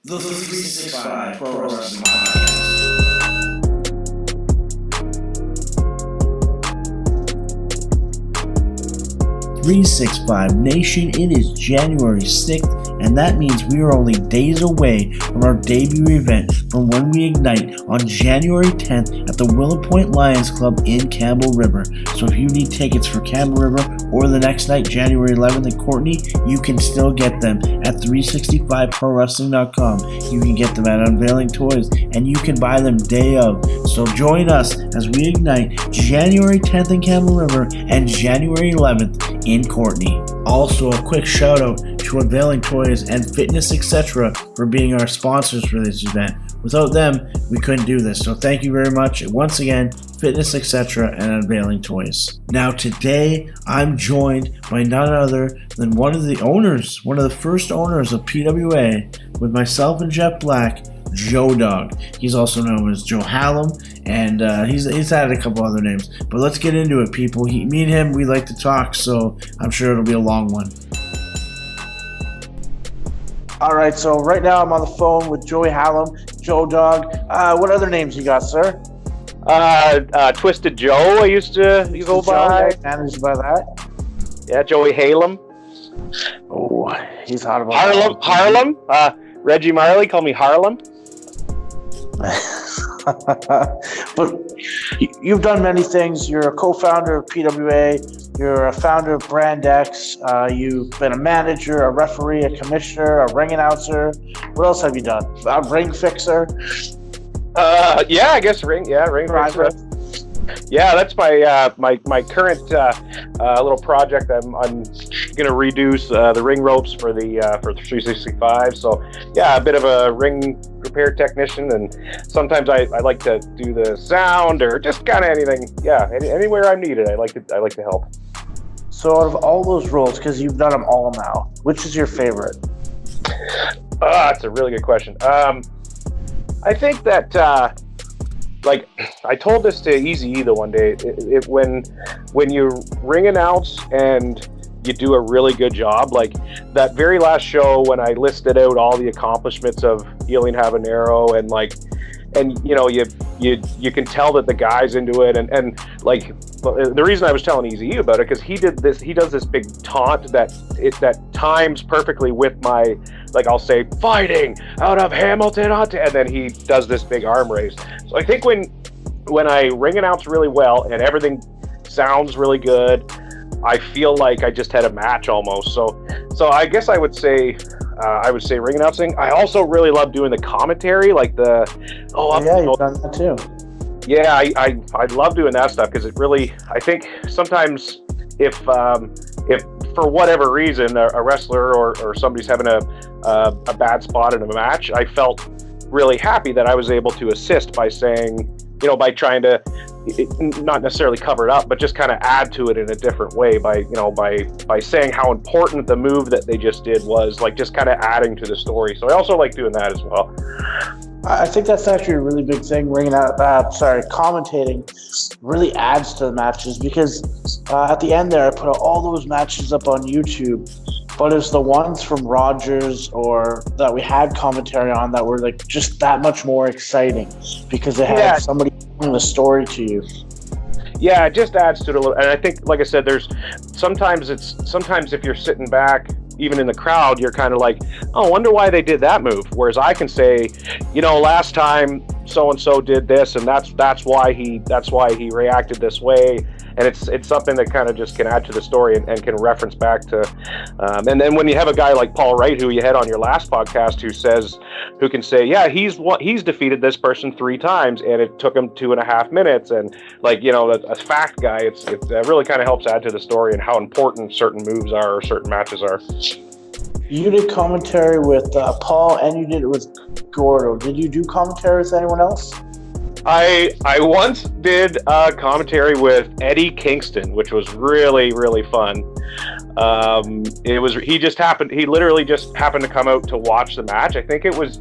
The 365 Pro Wrestling Podcast. 365 Nation, it is January 6th, and that means we are only days away from our debut event from When We Ignite on January 10th at the Willow Point Lions Club in Campbell River. So if you need tickets for Campbell River or the next night, January 11th in Courtney, you can still get them at 365prowrestling.com. You can get them at Unveiling Toys, and you can buy them day of. So join us as we ignite January 10th in Campbell River and January 11th in Courtney. Also, a quick shout out to Unveiling Toys and Fitness Etc. for being our sponsors for this event. Without them, we couldn't do this. So thank you very much. Once again, Fitness Etc. and Unveiling Toys. Now today, I'm joined by none other than one of the first owners of PWA, with myself and Jeff Black, Joe-dawg. He's also known as Joe Hallam, and he's added a couple other names. But let's get into it, people. Me and him, we like to talk, so I'm sure it'll be a long one. All right, so right now I'm on the phone with Joey Hallam, Joe-dawg. What other names you got, sir? Twisted Joe, I used to go by. Managed by that. Yeah, Joey Hallam. Oh, he's hot about Harlem. Reggie Marley, call me Harlem. But you've done many things. You're a co-founder of PWA. You're a founder of Brand X. You've been a manager, a referee, a commissioner, a ring announcer. What else have you done? A ring fixer. Yeah, I guess ring fixer. Yeah, that's my current little project. I'm gonna reduce the ring ropes for 365. So yeah, a bit of a ring repair technician, and sometimes I like to do the sound or just kind of anything. Yeah, anywhere I'm needed, I like to help. So out of all those roles, because you've done them all now, which is your favorite? That's a really good question. I think that. Like, I told this to Eazy-E the one day, when you ring announce and you do a really good job, like that very last show when I listed out all the accomplishments of Hylian Habanero, and you know, you can tell that the guy's into it, and like the reason I was telling Eazy-E about it, because he does this big taunt that times perfectly with my, like, I'll say fighting out of Hamilton, and then he does this big arm raise. So I think when I ring announce really well and everything sounds really good, I feel like I just had a match almost. So I guess I would say ring announcing. I also really love doing the commentary, like you've done that too. Yeah, I love doing that stuff, because it really, I think sometimes if for whatever reason a wrestler or somebody's having a bad spot in a match, I felt really happy that I was able to assist by saying, by trying to not necessarily cover it up, but just kind of add to it in a different way by saying how important the move that they just did was, like just kind of adding to the story. So I also like doing that as well. I think that's actually a really big thing. Commentating really adds to the matches, because at the end there, I put all those matches up on YouTube, but it's the ones from Rogers or that we had commentary on that were like just that much more exciting, because they had somebody telling the story to you. Yeah, it just adds to it a little. And I think, like I said, sometimes if you're sitting back, even in the crowd, you're kind of like, oh, I wonder why they did that move. Whereas I can say, last time so and so did this, and that's why he reacted this way. And it's something that kind of just can add to the story and can reference back to. And then when you have a guy like Paul Wright, who you had on your last podcast, who can say, yeah, he's defeated this person 3 times, and it took him 2.5 minutes, and a fact guy, it really kind of helps add to the story and how important certain moves are or certain matches are. You did commentary with Paul, and you did it with Gordo. Did you do commentary with anyone else? I once did commentary with Eddie Kingston, which was really, really fun. He literally just happened to come out to watch the match. I think it was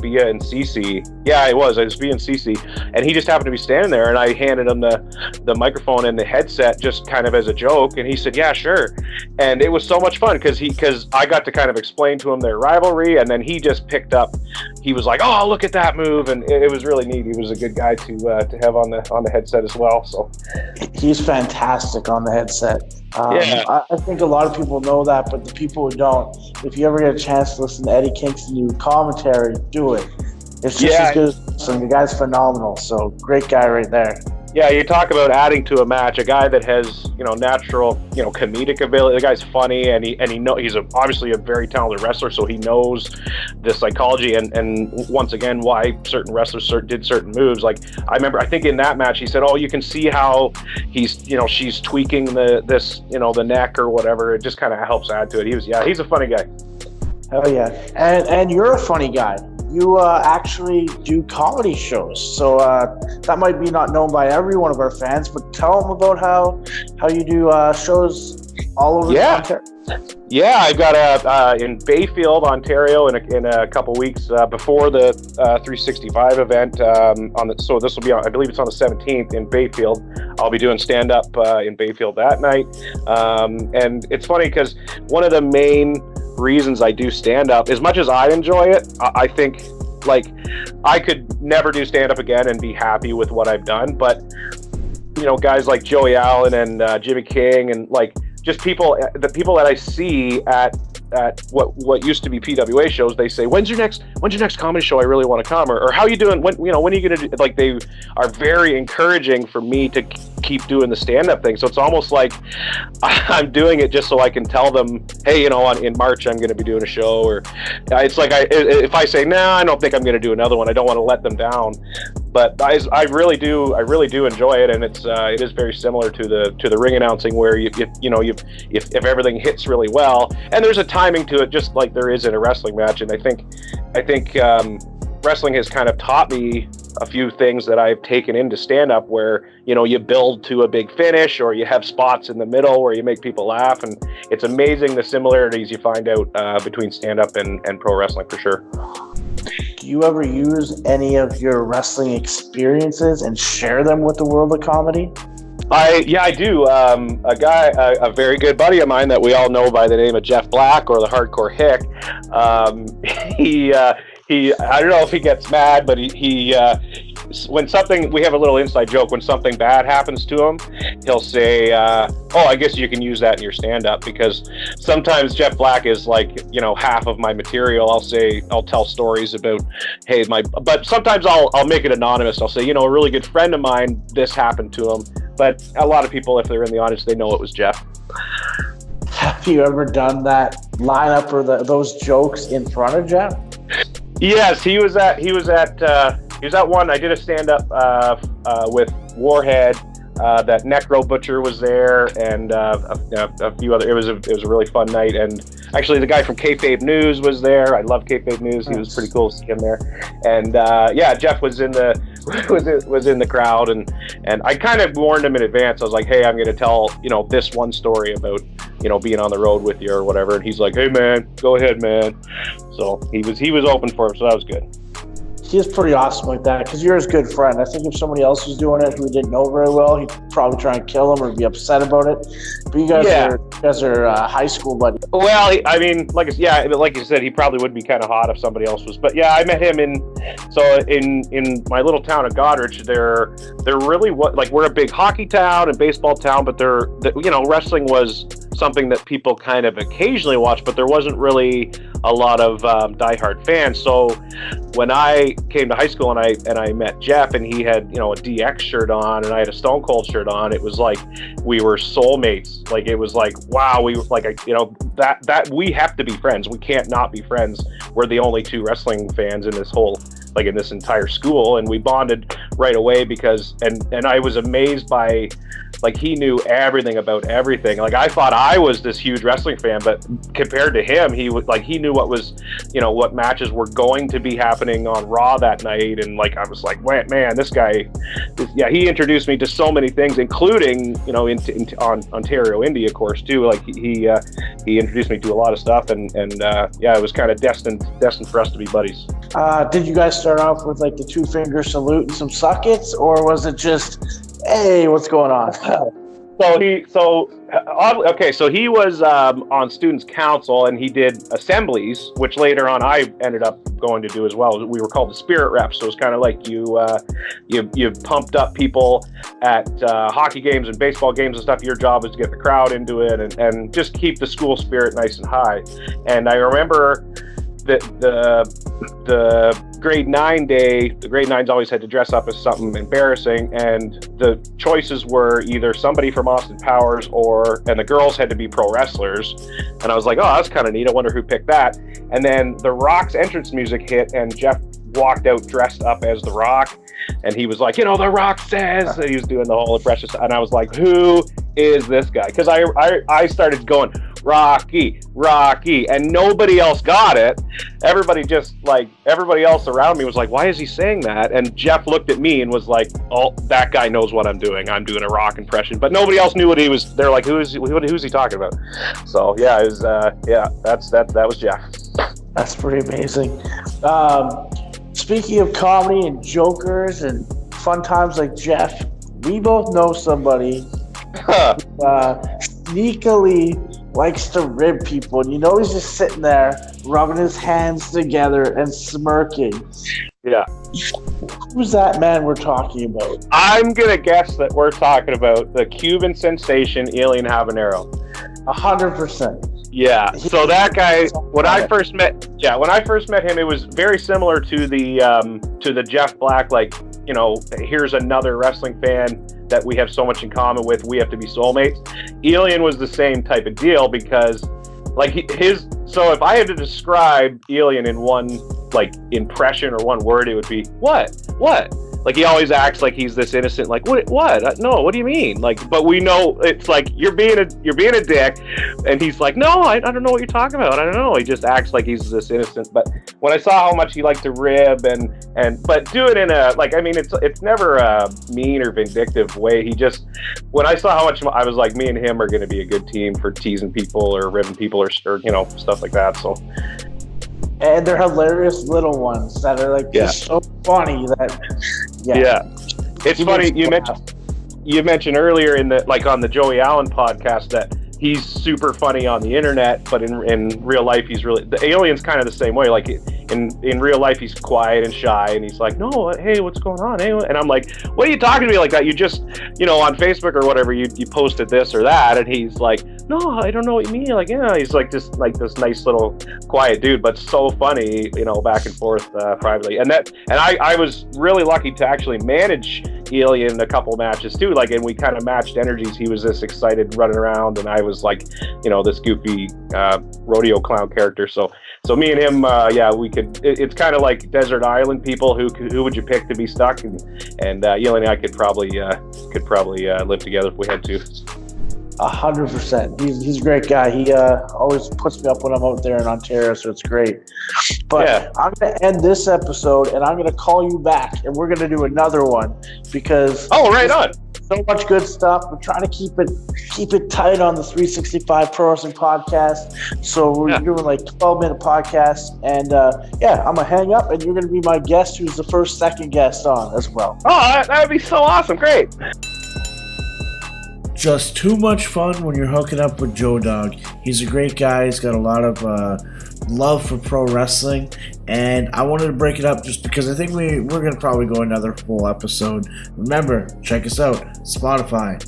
Bia and Cece. Yeah, it was Bia and Cece, and he just happened to be standing there, and I handed him the microphone and the headset just kind of as a joke, and he said, yeah, sure. And it was so much fun because I got to kind of explain to him their rivalry, and then he just picked up. He was like, oh, look at that move, and it was really neat. He was a good guy to have on the headset as well. So he's fantastic on the headset. Yeah. I think a lot of people know that, but the people who don't, if you ever get a chance to listen to Eddie Kingston do commentary, do it. It's just as good as the guy's phenomenal. So great guy right there. Yeah, you talk about adding to a match, a guy that has, natural, comedic ability. The guy's funny, and he's obviously a very talented wrestler, so he knows the psychology and once again why certain wrestlers did certain moves. Like I think in that match he said, "Oh, you can see how he's, she's tweaking the neck or whatever." It just kind of helps add to it. He's a funny guy. Hell yeah, and you're a funny guy. You actually do comedy shows, so that might be not known by every one of our fans, but tell them about how you do shows all over the country. Yeah, I've got in Bayfield, Ontario, in a couple weeks before the 365 event. So this will be I believe it's on the 17th in Bayfield. I'll be doing stand up in Bayfield that night, and it's funny because one of the main reasons I do stand up, as much as I enjoy it, I think I could never do stand up again and be happy with what I've done. But guys like Joey Allen and Jimmy King and just the people that I see at what used to be PWA shows, they say, when's your next comedy show? I really want to come, or how you doing? When are you gonna do? They are very encouraging for me to keep doing the stand-up thing. So it's almost like I'm doing it just so I can tell them, hey, in March I'm going to be doing a show, or it's like if I say, nah, I don't think I'm going to do another one, I don't want to let them down. But I really do enjoy it, and it is very similar to the ring announcing, where if everything hits really well, and there's a timing to it, just like there is in a wrestling match. And I think wrestling has kind of taught me a few things that I've taken into stand-up, where you build to a big finish, or you have spots in the middle where you make people laugh, and it's amazing the similarities you find out between stand-up and pro wrestling, for sure. Do you ever use any of your wrestling experiences and share them with the world of comedy? I do. A very good buddy of mine that we all know by the name of Jeff Black, or the Hardcore Hick. He I don't know if he gets mad, but he when something, we have a little inside joke, when something bad happens to him, he'll say, oh, I guess you can use that in your stand-up, because sometimes Jeff Black is half of my material. I'll tell stories about, hey, but sometimes I'll make it anonymous. I'll say, a really good friend of mine, this happened to him. But a lot of people, if they're in the audience, they know it was Jeff. Have you ever done that lineup or those jokes in front of Jeff? Yes, he was at one. I did a stand-up with Warhead. That Necro Butcher was there, and a few other. It was a really fun night, and actually the guy from Kayfabe News was there. I love Kayfabe News. He was pretty cool to see him there, and Jeff was in the crowd, and I kind of warned him in advance. I was like, hey, I'm going to tell this one story about being on the road with you or whatever, and he's like, hey man, go ahead, man. So he was open for him, so that was good. He is pretty awesome like that, because you're his good friend. I think if somebody else was doing it who he didn't know very well, he'd probably try and kill him or be upset about it. But you guys are high school buddies. Well, I mean, like you said, he probably would be kind of hot if somebody else was. But yeah, I met him in my little town of Goderich. They're really we're a big hockey town and baseball town, but wrestling was something that people kind of occasionally watched, but there wasn't really a lot of diehard fans. So when I came to high school and I met Jeff, and he had a DX shirt on and I had a Stone Cold shirt on, it was like we were soulmates. Like, it was like, wow, we that we have to be friends. We can't not be friends. We're the only two wrestling fans in this whole in this entire school, and we bonded right away because and I was amazed by like he knew everything about everything. Like I thought I was this huge wrestling fan, but compared to him, he knew what was, what matches were going to be happening on Raw that night. And like I was like, man, this guy, he introduced me to so many things, including on Ontario Indie, of course, too. Like he introduced me to a lot of stuff, and it was kind of destined for us to be buddies. Did you guys start off with like the 2-finger salute and some suckets, or was it just, hey, what's going on? So he was on Students' Council, and he did assemblies, which later on I ended up going to do as well. We were called the Spirit Reps, so it was kind of like you pumped up people at hockey games and baseball games and stuff. Your job was to get the crowd into it and just keep the school spirit nice and high. And I remember that the grade 9 day, the grade 9s always had to dress up as something embarrassing, and the choices were either somebody from Austin Powers and the girls had to be pro wrestlers. And I was like, oh, that's kind of neat. I wonder who picked that. And then The Rock's entrance music hit, and Jeff walked out dressed up as The Rock. And he was like, The Rock says, and he was doing the whole impression. And I was like, who is this guy? Because I started going, Rocky, and nobody else got it. Everybody else around me was like, why is he saying that? And Jeff looked at me and was like, oh, that guy knows what I'm doing. I'm doing a Rock impression. But nobody else knew what he was. They're like, who's he talking about? So yeah, it was that was Jeff. That's pretty amazing. Speaking of comedy and jokers and fun times like Jeff, we both know somebody sneakily likes to rib people. And he's just sitting there rubbing his hands together and smirking. Yeah. Who's that man we're talking about? I'm going to guess that we're talking about the Cuban Sensation, Hylian Habanero. 100%. Yeah, so that guy, when I first met him, it was very similar to the Jeff Black, like, here's another wrestling fan that we have so much in common with, we have to be soulmates. Hylian was the same type of deal, because like so if I had to describe Hylian in one like impression or one word, it would be what? Like he always acts like he's this innocent, like what? No, what do you mean? Like, but we know it's like you're being a dick, and he's like, no, I don't know what you're talking about. I don't know. He just acts like he's this innocent. But when I saw how much he liked to rib but do it in a like, I mean, it's never a mean or vindictive way. When I saw how much, I was like, me and him are going to be a good team for teasing people or ribbing people or stuff like that. So. And they're hilarious little ones that are like just so funny that It's funny you mentioned earlier on the Joey Allen podcast that he's super funny on the internet, but in real life he's really, the Alien's kind of the same way. Like in real life he's quiet and shy, and he's like, no, hey, what's going on? Hey, and I'm like, what are you talking to me like that? You just on Facebook or whatever, you posted this or that, and he's like, no, I don't know what you mean. Like, yeah, he's like this nice little quiet dude, but so funny, back and forth privately. And I was really lucky to actually manage Hylian a couple matches too. Like, and we kind of matched energies. He was this excited running around, and I was like, this goofy rodeo clown character. So me and him, we could. It's kind of like desert island people. Who would you pick to be stuck? And Hylian and I could probably live together if we had to. 100%. He's a great guy. He always puts me up when I'm out there in Ontario, so it's great. But I'm going to end this episode, and I'm going to call you back, and we're going to do another one because right on. So much good stuff. We're trying to keep it tight on the 365 Pro Wrestling Podcast. So we're doing like 12-minute podcasts, and I'm gonna hang up, and you're gonna be my guest, who's the second guest on as well. Oh, that would be so awesome! Great. Just too much fun when you're hooking up with Joe-dawg. He's a great guy. He's got a lot of love for pro wrestling, and I wanted to break it up just because I think we're going to probably go another full episode. Remember, check us out, Spotify,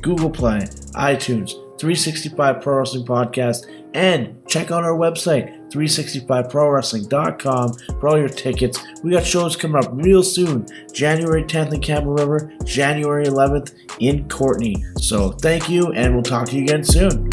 Google Play, iTunes, 365 Pro Wrestling Podcast, and check out our website, 365prowrestling.com, for all your tickets. We got shows coming up real soon. January 10th in Campbell River, January 11th in Courtney. So thank you, and we'll talk to you again soon.